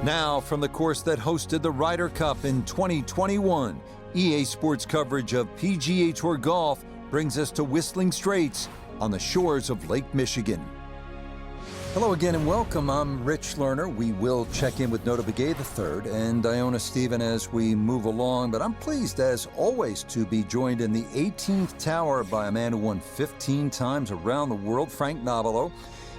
Now, from the course that hosted the Ryder Cup in 2021, EA Sports coverage of PGA Tour golf brings us to Whistling Straits on the shores of Lake Michigan. Hello again and welcome. I'm Rich Lerner. We will check in with Nota Begay III and Iona Stephen as we move along, but I'm pleased, as always, to be joined in the 18th tower by a man who won 15 times around the world, Frank Nobilo.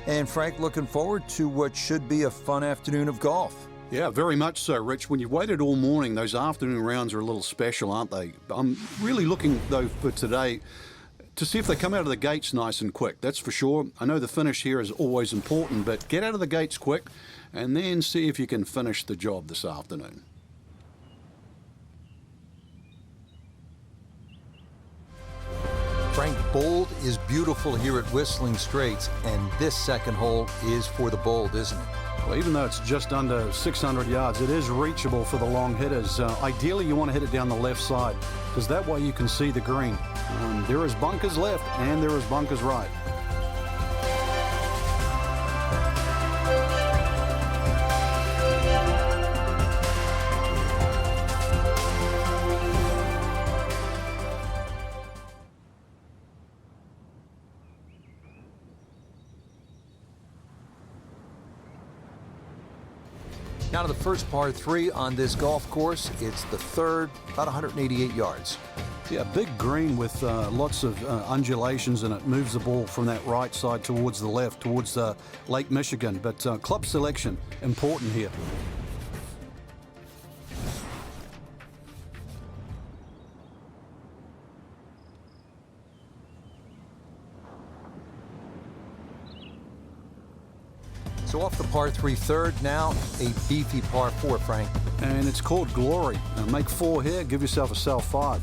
And Frank, looking forward to what should be a fun afternoon of golf. Yeah, very much so, Rich. When you've waited all morning, those afternoon rounds are a little special, aren't they? I'm really looking, though, for today to see if they come out of the gates nice and quick. That's for sure. I know the finish here is always important, but get out of the gates quick and then see if you can finish the job this afternoon. Frank, bold is beautiful here at Whistling Straits, and this second hole is for the bold, isn't it? Well, even though it's just under 600 yards, it is reachable for the long hitters. Ideally, you want to hit it down the left side, because that way you can see the green. There is bunkers left, and there is bunkers right. Now to the first par 3 on this golf course. It's the third, about 188 yards. Yeah, big green with lots of undulations, and it moves the ball from that right side towards the left, towards Lake Michigan. But club selection, important here. So off the par 3 third, now a beefy par 4, Frank. And it's called Glory. Make 4 here, give yourself a cell 5.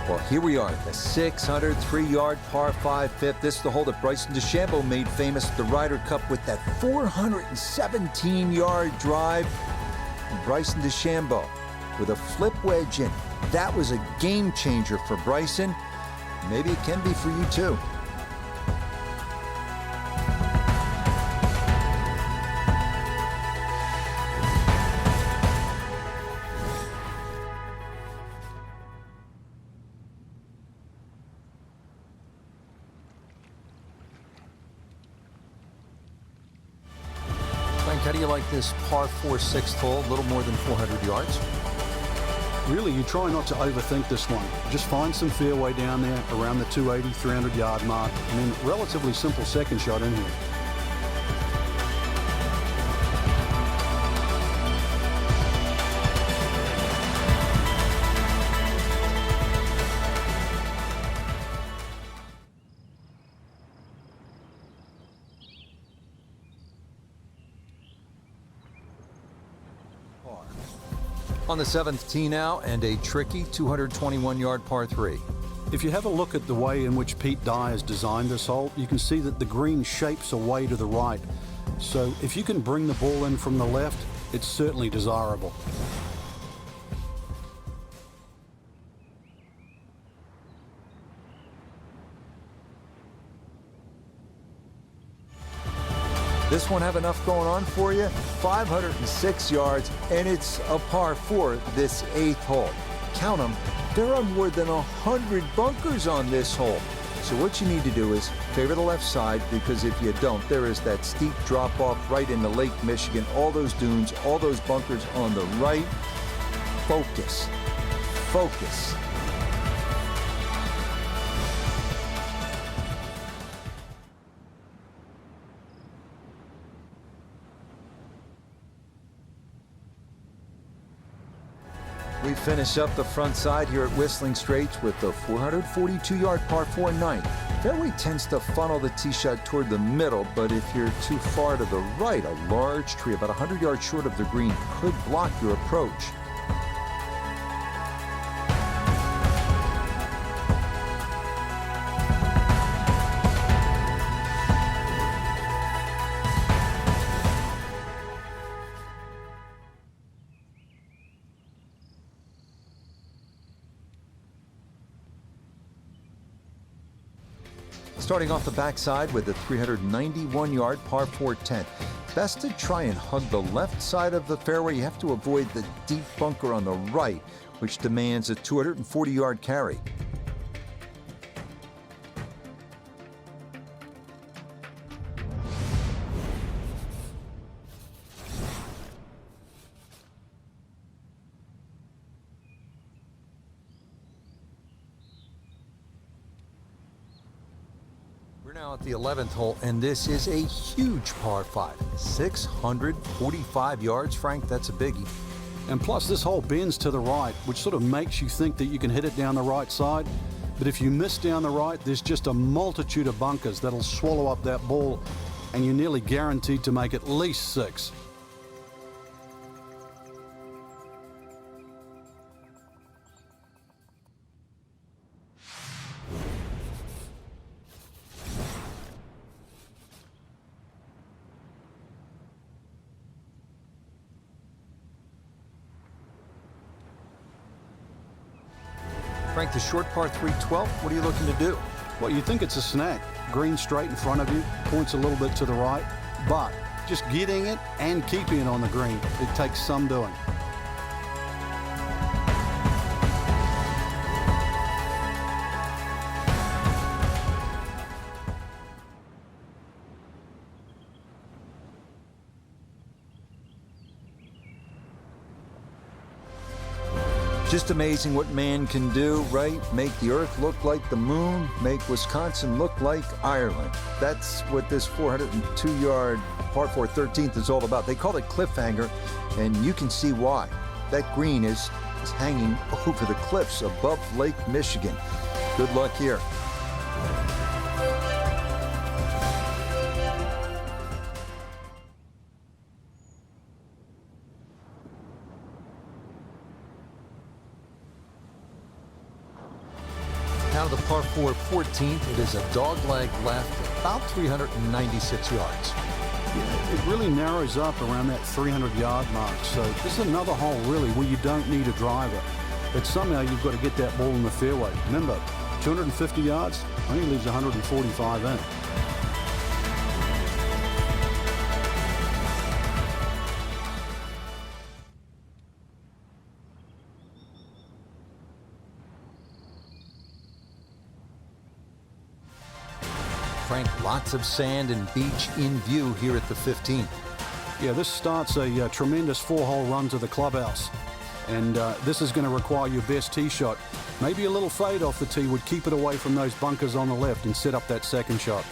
Well, here we are at the 603-yard par 5 fifth. This is the hole that Bryson DeChambeau made famous at the Ryder Cup with that 417-yard drive. And Bryson DeChambeau with a flip wedge in. That was a game changer for Bryson. Maybe it can be for you too. How do you like this par 4 sixth hole, a little more than 400 yards? Really, you try not to overthink this one. Just find some fairway down there around the 280, 300-yard mark, and then relatively simple second shot in here. On the 7th tee now, and a tricky 221-yard par 3. If you have a look at the way in which Pete Dye has designed this hole, you can see that the green shapes away to the right. So if you can bring the ball in from the left, it's certainly desirable. This one have enough going on for you? 506 yards, and it's a par 4 this 8th hole. Count them, there are more than 100 bunkers on this hole. So what you need to do is favor the left side, because if you don't, there is that steep drop-off right into Lake Michigan, all those dunes, all those bunkers on the right. Focus. Focus. We finish up the front side here at Whistling Straits with the 442-yard par 4 ninth. Fairway tends to funnel the tee shot toward the middle, but if you're too far to the right, a large tree about 100 yards short of the green could block your approach. Starting off the backside with a 391-yard par 4 10th. Best to try and hug the left side of the fairway. You have to avoid the deep bunker on the right, which demands a 240-yard carry. We're now at the 11th hole, and this is a huge par 5. 645 yards, Frank, that's a biggie. And plus, this hole bends to the right, which sort of makes you think that you can hit it down the right side. But if you miss down the right, there's just a multitude of bunkers that'll swallow up that ball, and you're nearly guaranteed to make at least 6. Frank, the short par 3 12th, what are you looking to do? Well, you think it's a snack. Green straight in front of you, points a little bit to the right, but just getting it and keeping it on the green, it takes some doing. Just amazing what man can do, right? Make the earth look like the moon, make Wisconsin look like Ireland. That's what this 402-yard par 4 13th is all about. They call it cliffhanger, and you can see why. That green is hanging over the cliffs above Lake Michigan. Good luck here. Now to the par 4 14th. It is a dogleg left, about 396 yards. Yeah, it really narrows up around that 300-yard mark. So this is another hole, really, where you don't need a driver. But somehow you've got to get that ball in the fairway. Remember, 250 yards, only leaves 145 in. Frank, lots of sand and beach in view here at the 15th. Yeah, this starts a tremendous 4-hole run to the clubhouse. And this is going to require your best tee shot. Maybe a little fade off the tee would keep it away from those bunkers on the left and set up that second shot.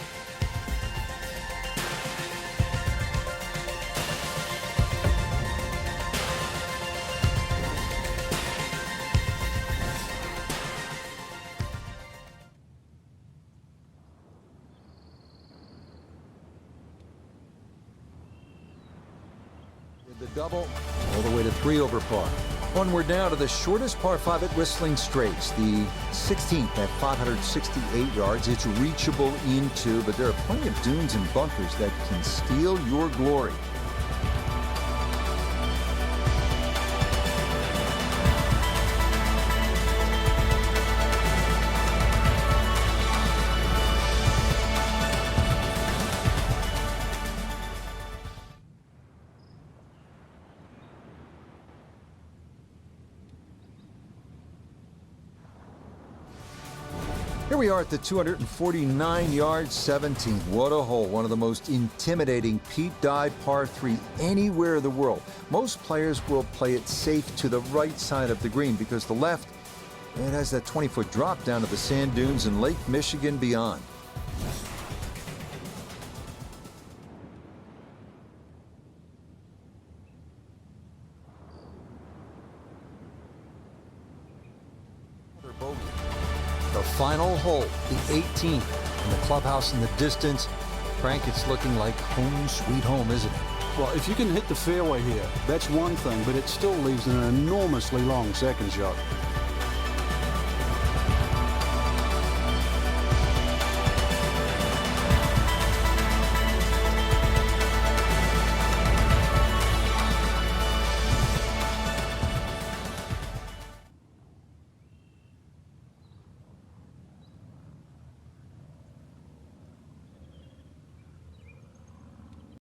The double all the way to 3 over par. Onward now to the shortest par 5 at Whistling Straits, the 16th at 568 yards. It's reachable into, but there are plenty of dunes and bunkers that can steal your glory. Here we are at the 249-yard 17th. What a hole. One of the most intimidating peat dive par 3 anywhere in the world. Most players will play it safe to the right side of the green because the left, it has that 20-foot drop down to the sand dunes and Lake Michigan beyond. The final hole, the 18th, and the clubhouse in the distance. Frank, it's looking like home sweet home, isn't it? Well, if you can hit the fairway here, that's one thing, but it still leaves an enormously long second shot.